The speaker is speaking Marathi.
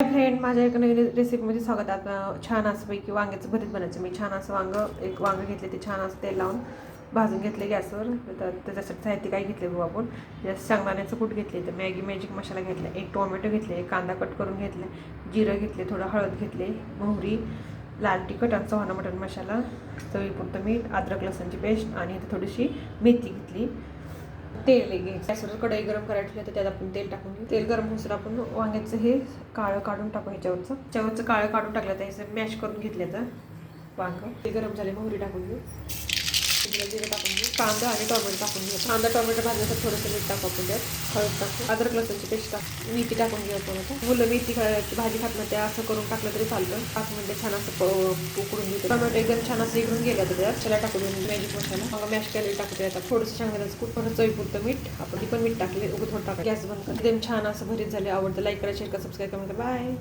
फ्रेंड, माझ्या एका नवीन रेसिपीमध्ये स्वागत आहे. आता छान असं पैकी वांग्याचं भरीत बनायचं. मी छान असं एक वांगं घेतले, ते छान असं तेल लावून भाजून घेतले गॅसवर. तर त्याच्यासाठी साहित्य काय घेतले बघू आपण. शेंगदाण्याचं कूट घेतले, तर मॅजिक मसाला घेतला, एक टोमॅटो घेतले, एक कांदा कट करून घेतला, जिरं घेतले, थोडं हळद घेतले, मोहरी, लाल तिखट आणि चव्हाणा मटण मसाला, चवीपुरतं मीठ, अद्रक लसणची पेस्ट आणि इथं थोडीशी मेथी घेतली. तेल घ्यायचं, गॅसवर कढई गरम करायची, तर त्यात आपण तेल टाकून घेऊ. तेल गरम होऊन आपण वांग्याचं हे काळं काढून टाकू. ह्याच्यावरचं काळं काढून टाकलं, तर मॅश करून घेतल्याचं वांग. ते गरम झाले, मोहरी टाकून घेऊ, जिरं टाकून घेऊ, कांदा आणि टोमॅटो टाकून घेऊ. कांदा टोमॅटो भाजल्याचं थोडंसं मीठ टाकू आपण, त्यात हळद टाकू, अद्रक लसणची पेस्ट टाकू, मेथी टाकून घेऊ. आपण मुलं मेथी भाजी खात नाही, त्या असं करून टाकलं तरी चालतं. 5 मिनिटं छान असं उकडून घेऊ. टोमॅटो एकदम छान असं इकडून गेलं, तर त्यात त्याला टाकून देऊ मॅजिक मसाला. मग मॅश केलेलं टाकू. आता थोडंसं शेंगदाण्याचं कूट, थोडं चवीपुरतं मीठ, आपण पण मीठ टाकले, उगं थोडं टाका. गॅस बंद कर. एकदम छान असं भरीत झाले. आवडतं लाईक करा, शेअर करा, सबस्क्राईब करा. बाय.